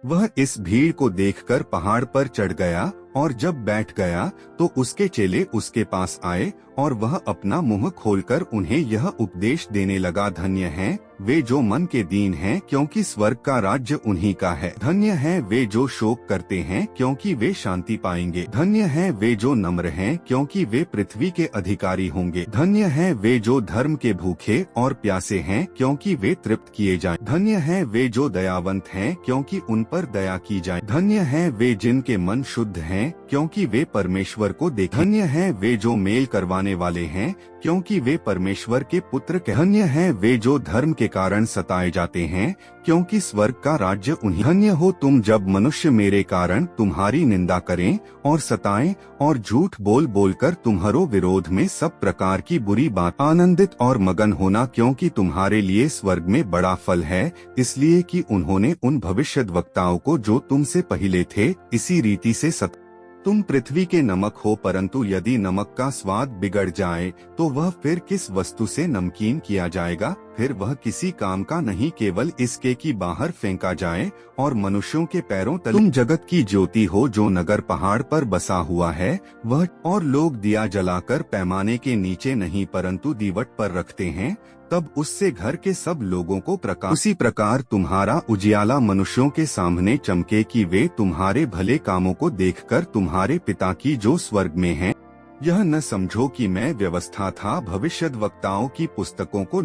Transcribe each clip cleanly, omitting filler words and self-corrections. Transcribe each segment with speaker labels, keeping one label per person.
Speaker 1: वह इस भीड़ को देखकर पहाड़ पर चढ़ गया और जब बैठ गया तो उसके चेले उसके पास आए और वह अपना मुंह खोलकर उन्हें यह उपदेश देने लगा, धन्य हैं वे जो मन के दीन हैं, क्योंकि स्वर्ग का राज्य उन्हीं का है। धन्य हैं वे जो शोक करते हैं, क्योंकि वे शांति पाएंगे। धन्य हैं वे जो नम्र हैं, क्योंकि वे पृथ्वी के अधिकारी होंगे। धन्य हैं वे जो धर्म के भूखे और प्यासे हैं, क्योंकि वे तृप्त किए जाएं। धन्य हैं वे जो दयावंत हैं, क्योंकि उन पर दया की जाए। धन्य हैं वे जिनके मन शुद्ध हैं, क्योंकि वे परमेश्वर को देखें। धन्य हैं वे जो मेल करवाने वाले हैं, क्योंकि वे परमेश्वर के पुत्र के। धन्य हैं वे जो धर्म के कारण सताए जाते हैं, क्योंकि स्वर्ग का राज्य उन्हीं। धन्य हो तुम जब मनुष्य मेरे कारण तुम्हारी निंदा करें और सताएं और झूठ बोल बोलकर तुम्हारो विरोध में सब प्रकार की बुरी बात। आनंदित और मगन होना, क्योंकि तुम्हारे लिए स्वर्ग में बड़ा फल है, इसलिए कि उन्होंने उन भविष्यद्वक्ताओं को जो तुमसे पहले थे इसी रीति से तुम पृथ्वी के नमक हो, परंतु यदि नमक का स्वाद बिगड़ जाए तो वह फिर किस वस्तु से नमकीन किया जाएगा? फिर वह किसी काम का नहीं, केवल इसके कि बाहर फेंका जाए और मनुष्यों के पैरों तले। तुम जगत की ज्योति हो, जो नगर पहाड़ पर बसा हुआ है वह, और लोग दिया जलाकर पैमाने के नीचे नहीं परंतु दीवट पर रखते हैं, तब उससे घर के सब लोगों को प्रकाश। उसी प्रकार तुम्हारा उजियाला मनुष्यों के सामने चमके, कि वे तुम्हारे भले कामों को देखकर तुम्हारे पिता की जो स्वर्ग में है यह न समझो कि मैं व्यवस्था था भविष्यद्वक्ताओं की पुस्तकों को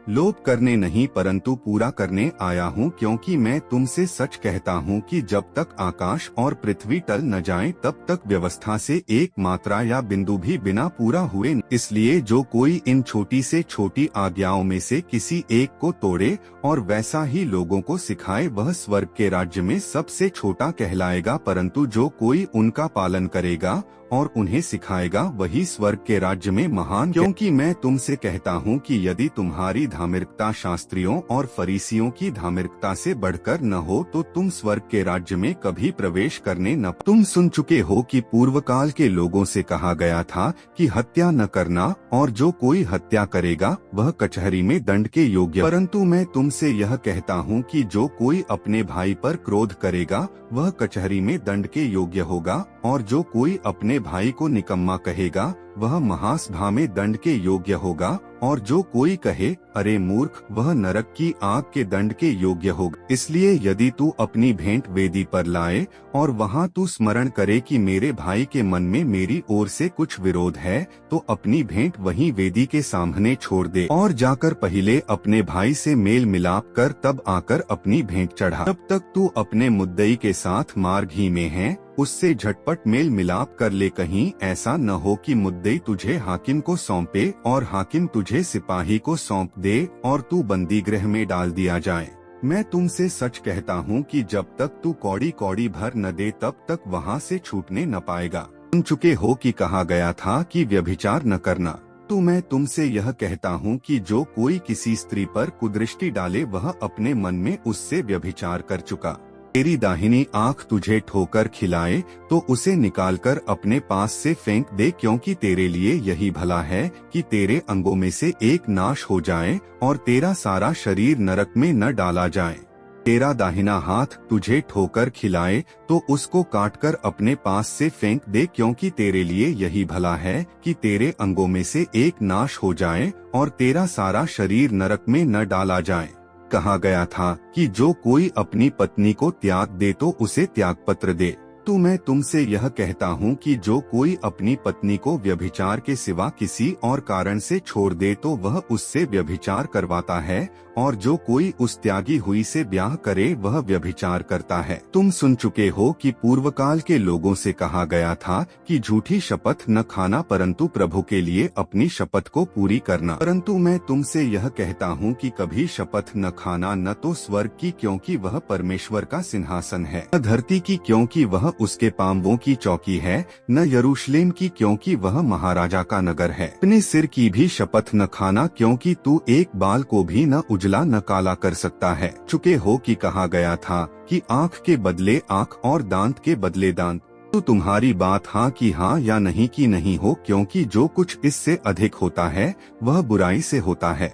Speaker 1: लोप करने नहीं परंतु पूरा करने आया हूँ। क्योंकि मैं तुमसे सच कहता हूँ कि जब तक आकाश और पृथ्वी टल न जाएं, तब तक व्यवस्था से एक मात्रा या बिंदु भी बिना पूरा हुए। इसलिए जो कोई इन छोटी से छोटी आज्ञाओं में से किसी एक को तोड़े और वैसा ही लोगों को सिखाए, वह स्वर्ग के राज्य में सबसे छोटा कहलाएगा, परंतु जो कोई उनका पालन करेगा और उन्हें सिखाएगा वही स्वर्ग के राज्य में महान। क्योंकि मैं तुमसे कहता हूँ कि यदि तुम्हारी धार्मिकता शास्त्रियों और फरीसियों की धार्मिकता से बढ़कर न हो तो तुम स्वर्ग के राज्य में कभी प्रवेश करने न। तुम सुन चुके हो कि पूर्व काल के लोगों से कहा गया था कि हत्या न करना, और जो कोई हत्या करेगा वह कचहरी में दंड के योग्य। परंतु मैं तुमसे यह कहता हूँ कि जो कोई अपने भाई पर क्रोध करेगा वह कचहरी में दंड के योग्य होगा, और जो कोई अपने भाई को निकम्मा कहेगा वह महासभा में दंड के योग्य होगा, और जो कोई कहे अरे मूर्ख, वह नरक की आग के दंड के योग्य होगा। इसलिए यदि तू अपनी भेंट वेदी पर लाए और वहाँ तू स्मरण करे कि मेरे भाई के मन में मेरी ओर से कुछ विरोध है, तो अपनी भेंट वहीं वेदी के सामने छोड़ दे और जाकर पहले अपने भाई से मेल मिलाप कर तब आकर अपनी भेंट चढ़ा। तब तक तू अपने मुद्दई के साथ मार्ग ही में है, उससे झटपट मेल मिलाप कर ले, कहीं ऐसा न हो कि मुद्दई तुझे हाकिम को सौंपे और हाकिम तुझे सिपाही को सौंप दे और तू बंदी गृह में डाल दिया जाए। मैं तुमसे सच कहता हूँ कि जब तक तू कौड़ी कौड़ी भर न दे तब तक वहाँ से छूटने न पाएगा। सुन चुके हो कि कहा गया था कि व्यभिचार न करना, तो मैं तुमसे यह कहता हूँ कि जो कोई किसी स्त्री पर कुदृष्टि डाले वह अपने मन में उससे व्यभिचार कर चुका। तेरी दाहिनी आँख तुझे ठोकर खिलाए तो उसे निकालकर अपने पास से फेंक दे, क्योंकि तेरे लिए यही भला है कि तेरे अंगों में से एक नाश हो जाए और तेरा सारा शरीर नरक में न डाला जाए। तेरा दाहिना हाथ तुझे ठोकर खिलाए तो उसको काटकर अपने पास से फेंक दे, क्योंकि तेरे लिए यही भला है कि तेरे अंगों में से एक नाश हो जाए और तेरा सारा शरीर नरक में न डाला जाए। कहा गया था कि जो कोई अपनी पत्नी को त्याग दे तो उसे त्यागपत्र दे। तो मैं तुमसे यह कहता हूँ कि जो कोई अपनी पत्नी को व्यभिचार के सिवा किसी और कारण से छोड़ दे तो वह उससे व्यभिचार करवाता है, और जो कोई उस त्यागी हुई से ब्याह करे वह व्यभिचार करता है। तुम सुन चुके हो कि पूर्व काल के लोगों से कहा गया था कि झूठी शपथ न खाना परंतु प्रभु के लिए अपनी शपथ को पूरी करना। परंतु मैं तुमसे यह कहता हूँ कि कभी शपथ न खाना, न तो स्वर्ग की क्योंकि वह परमेश्वर का सिंहासन है, न धरती की क्योंकि वह उसके पांवों की चौकी है, न यरूशलेम की क्योंकि वह महाराजा का नगर है। अपने सिर की भी शपथ न खाना, क्योंकि तू एक बाल को भी न उजला न काला कर सकता है। चुके हो कि कहा गया था कि आँख के बदले आँख और दांत के बदले दांत। तो तुम्हारी बात हाँ की हाँ या नहीं की नहीं हो, क्योंकि जो कुछ इससे अधिक होता है वह बुराई से होता है।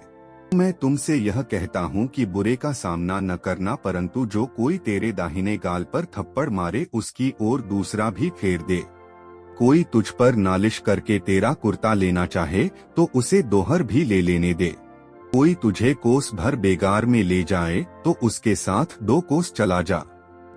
Speaker 1: मैं तुमसे यह कहता हूँ कि बुरे का सामना न करना, परंतु जो कोई तेरे दाहिने गाल पर थप्पड़ मारे उसकी ओर दूसरा भी फेर दे। कोई तुझ पर नालिश करके तेरा कुर्ता लेना चाहे तो उसे दोहर भी ले लेने दे। कोई तुझे कोस भर बेगार में ले जाए तो उसके साथ 2 कोस चला जा।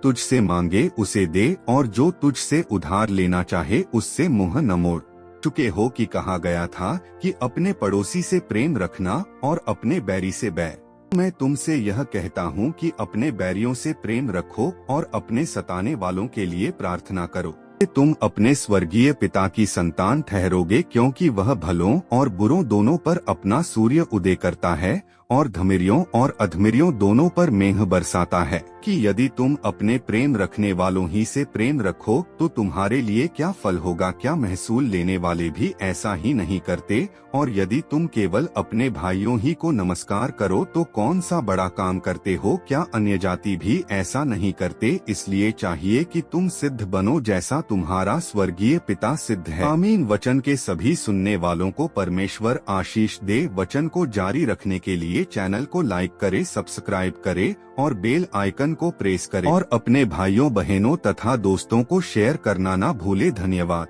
Speaker 1: तुझसे मांगे उसे दे, और जो तुझसे उधार लेना चाहे उससे मुंह न मोड़। चुके हो कि कहा गया था कि अपने पड़ोसी से प्रेम रखना और अपने बैरी से बैर। मैं तुमसे यह कहता हूँ कि अपने बैरियों से प्रेम रखो और अपने सताने वालों के लिए प्रार्थना करो। तुम अपने स्वर्गीय पिता की संतान ठहरोगे, क्योंकि वह भलों और बुरों दोनों पर अपना सूर्य उदय करता है और धमिरियों और अधमिरियों दोनों पर मेघ बरसाता है। कि यदि तुम अपने प्रेम रखने वालों ही से प्रेम रखो तो तुम्हारे लिए क्या फल होगा? क्या महसूल लेने वाले भी ऐसा ही नहीं करते? और यदि तुम केवल अपने भाइयों ही को नमस्कार करो तो कौन सा बड़ा काम करते हो? क्या अन्य जाति भी ऐसा नहीं करते? इसलिए चाहिए कि तुम सिद्ध बनो जैसा तुम्हारा स्वर्गीय पिता सिद्ध है। आमीन। वचन के सभी सुनने वालों को परमेश्वर आशीष दे। वचन को जारी रखने के लिए चैनल को लाइक करे, सब्सक्राइब करे और बेल आइकन को प्रेस करे, और अपने भाइयों बहनों तथा दोस्तों को शेयर करना ना भूले। धन्यवाद।